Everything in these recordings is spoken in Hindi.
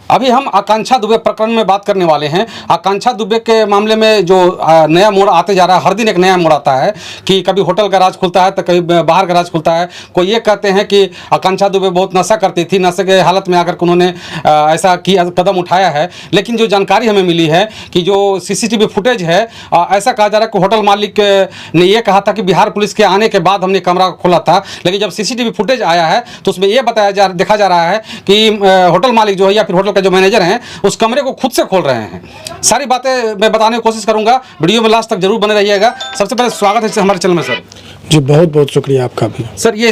अभी हम आकांक्षा दुबे प्रकरण में बात करने वाले हैं। आकांक्षा दुबे के मामले में जो नया मोड़ आते जा रहा है, हर दिन एक नया मोड़ आता है कि कभी होटल का राज खुलता है तो कभी बाहर का राज खुलता है। कोई ये कहते हैं कि आकांक्षा दुबे बहुत नशा करती थी, नशे के हालत में आकर उन्होंने ऐसा किया, कदम उठाया है। लेकिन जो जानकारी हमें मिली है कि जो CCTV फुटेज है, ऐसा कहा जा रहा है कि होटल मालिक ने यह कहा था कि बिहार पुलिस के आने के बाद हमने कमरा खोला था, लेकिन जब CCTV फुटेज आया है तो उसमें यह देखा जा रहा है कि होटल मालिक जो है या फिर होटल का जो मैनेजर हैं उस कमरे को खुद से खोल रहे हैं। सारी बातें मैं बताने की कोशिश करूंगा, वीडियो में लास्ट तक जरूर बने रहिएगा। सबसे पहले स्वागत है हमारे चैनल में सर। जी बहुत बहुत शुक्रिया आपका भी। सर ये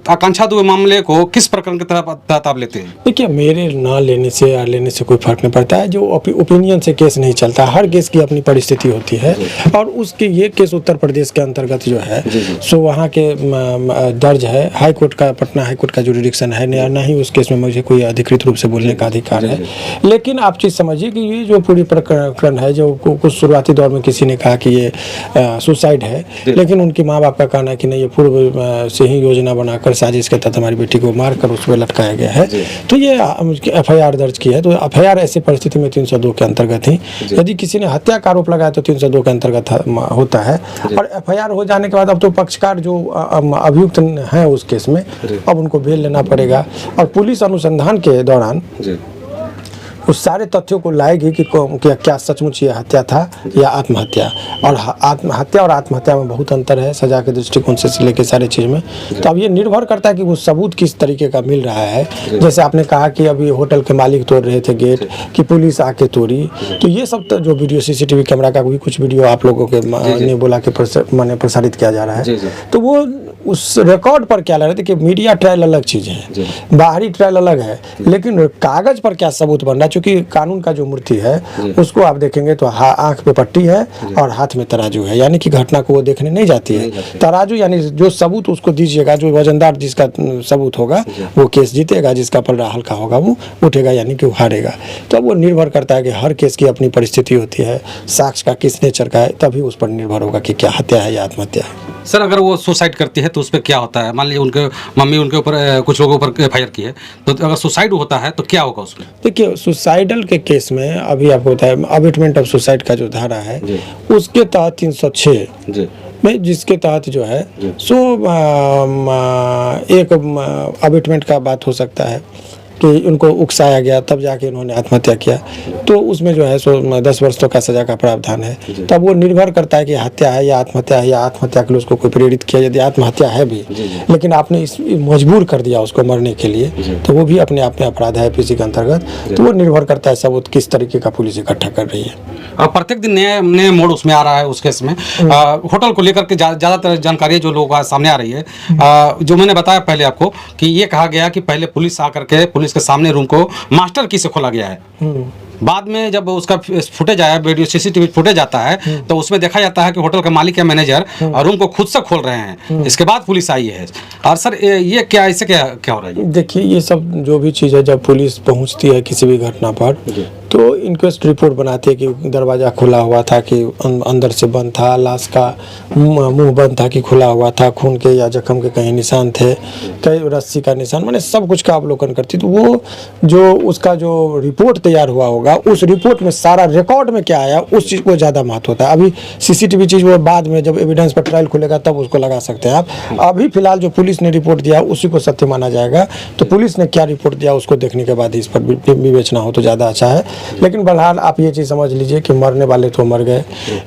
आकांक्षा दुबे मामले को किस प्रकरण के तहत आप लेते हैं? देखिए, मेरे ना लेने से या लेने से कोई फर्क नहीं पड़ता है। जो ओपिनियन से केस नहीं चलता, हर केस की अपनी परिस्थिति होती है और उसके ये केस उत्तर प्रदेश के अंतर्गत जो है सो वहाँ के दर्ज है। हाई कोर्ट का, पटना हाई कोर्ट का जुरिडिक्शन है, ना ही उस केस में मुझे कोई अधिकृत रूप से बोलने का अधिकार है। लेकिन आप चीज़ समझिए कि ये जो पूरी प्रकरण है, जो कुछ शुरुआती दौर में किसी ने कहा कि ये सुसाइड है, लेकिन उनके माँ बाप का कहना है कि नहीं, ये पूर्व से ही योजना बनाकर साजिश के तहत हमारी बेटी को मारकर उस पर लटकाया गया है। तो ये FIR दर्ज की है। तो FIR ऐसी परिस्थिति में 302 के अंतर्गत ही, यदि किसी ने हत्या का आरोप लगाया तो 302 के अंतर्गत होता है। और FIR हो जाने के बाद अब तो पक्षकार जो अभियुक्त हैं उस केस में, अब उनको बेल लेना पड़ेगा और पुलिस अनुसंधान के दौरान उस सारे तथ्यों को लाएगी कि क्या सचमुच ये हत्या था या आत्महत्या। और आत्महत्या और आत्महत्या में बहुत अंतर है, सजा के दृष्टिकोण से लेकर सारे चीज़ में। तो अब ये निर्भर करता है कि वो सबूत किस तरीके का मिल रहा है। जैसे आपने कहा कि अभी होटल के मालिक तोड़ रहे थे गेट, कि पुलिस आके तोड़ी, तो ये सब तो जो वीडियो CCTV कैमरा का भी कुछ वीडियो आप लोगों के ने बोला कि प्रसारित किया जा रहा है, तो वो उस रिकॉर्ड पर क्या लग रहा है कि मीडिया ट्रायल अलग चीज़ है, बाहरी ट्रायल अलग है, लेकिन कागज पर क्या सबूत बन रहा है। क्योंकि कानून का जो मूर्ति है उसको आप देखेंगे तो आंख पे पट्टी है और हाथ में तराजू है, यानी कि घटना को वो देखने नहीं जाती है। तराजू यानी जो सबूत उसको दीजिएगा, जो वजनदार जिसका सबूत होगा वो केस जीतेगा, जिसका पलड़ा हल्का होगा वो उठेगा, यानी कि वो हारेगा। तो अब वो निर्भर करता है कि हर केस की अपनी परिस्थिति होती है, साक्ष्य का किस नेचर का है, तभी उस पर निर्भर होगा कि क्या हत्या है या आत्महत्या है। सर अगर वो सुसाइड करती है तो उस पर क्या होता है? मान लीजिए उनके मम्मी उनके ऊपर कुछ लोगों पर FIR की है, तो अगर सुसाइड होता है तो क्या होगा उसमें? देखिए, सुसाइडल के केस में अभी आपको बताया, अबेटमेंट ऑफ सुसाइड का जो धारा है उसके तहत 306 में, जिसके तहत जो है सो एक अबेटमेंट का बात हो सकता है कि उनको उकसाया गया तब जाके उन्होंने आत्महत्या किया, तो उसमें जो है सो 10 वर्ष तक का सजा का प्रावधान है। तब वो निर्भर करता है कि हत्या है या आत्महत्या है, या आत्महत्या के लिए उसको कोई प्रेरित किया। यदि आत्महत्या है भी लेकिन आपने मजबूर कर दिया उसको मरने के लिए, तो वो भी अपने आप में अपराध है IPC के अंतर्गत। तो वो निर्भर करता है सबूत किस तरीके का पुलिस इकट्ठा कर रही है। प्रत्येक दिन नए मोड़ उसमें आ रहा है उस केस में। होटल को लेकर के ज़्यादातर जानकारी जो लोगों का सामने आ रही है, जो मैंने बताया पहले आपको कि ये कहा गया कि पहले पुलिस आकर के पुलिस के सामने रूम को मास्टर की से खोला गया है। बाद में जब उसका फुटेज आया, वीडियो CCTV फुटेज आता है, तो उसमें देखा जाता है कि होटल का मालिक या मैनेजर रूम को खुद से खोल रहे हैं। इसके बाद पुलिस आई है। और सर ये क्या, इससे क्या हो रहा है? देखिए, ये सब जो भी चीज़ है, जब पुलिस पहुंचती है किसी भी घटना पर तो इंक्वेस्ट रिपोर्ट बनाती है कि दरवाज़ा खुला हुआ था कि अंदर से बंद था, लाश का मुंह बंद था कि खुला हुआ था, खून के या जख्म के कहीं निशान थे, कई रस्सी का निशान, मैंने सब कुछ का अवलोकन करती। तो वो जो उसका जो रिपोर्ट तैयार हुआ होगा, उस रिपोर्ट में सारा रिकॉर्ड में क्या आया उस चीज़ को ज़्यादा महत्व होता है। अभी CCTV चीज़ वो बाद में जब एविडेंस पर ट्रायल खुलेगा तब उसको लगा सकते हैं आप। अभी फिलहाल जो पुलिस ने रिपोर्ट दिया उसी को सत्य माना जाएगा। तो पुलिस ने क्या रिपोर्ट दिया उसको देखने के बाद इस पर विवेचना हो तो ज़्यादा अच्छा है। लेकिन बहरहाल आप ये चीज़ समझ लीजिए कि मरने वाले तो मर गए,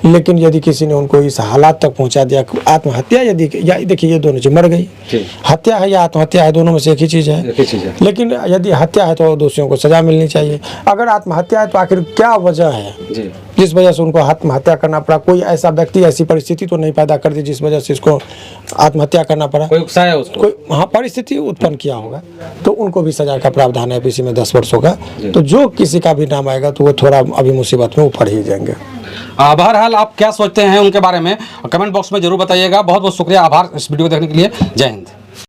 लेकिन यदि किसी ने उनको इस हालात तक पहुँचा दिया, आत्महत्या यदि, या देखिए ये दोनों चीज़, मर गई, हत्या है या आत्महत्या है, दोनों में से एक ही चीज़ है। लेकिन यदि हत्या है तो दोषियों को सजा मिलनी चाहिए। अगर आत्महत्या है तो आखिर क्या वजह है जिस वजह से उनको आत्महत्या करना पड़ा? कोई ऐसा व्यक्ति, ऐसी परिस्थिति तो नहीं पैदा कर दी जिस वजह से इसको आत्महत्या करना पड़ा? कोई उकसाया उसको, कोई परिस्थिति उत्पन्न किया होगा, तो उनको भी सजा का प्रावधान है IPC में 10 वर्ष होगा। तो जो किसी का भी नाम आएगा तो वो थोड़ा अभी मुसीबत में ऊपर ही जाएंगे। बहरहाल आप क्या सोचते हैं उनके बारे में कमेंट बॉक्स में जरूर बताइएगा। बहुत बहुत शुक्रिया, आभार इस वीडियो देखने के लिए। जय हिंद।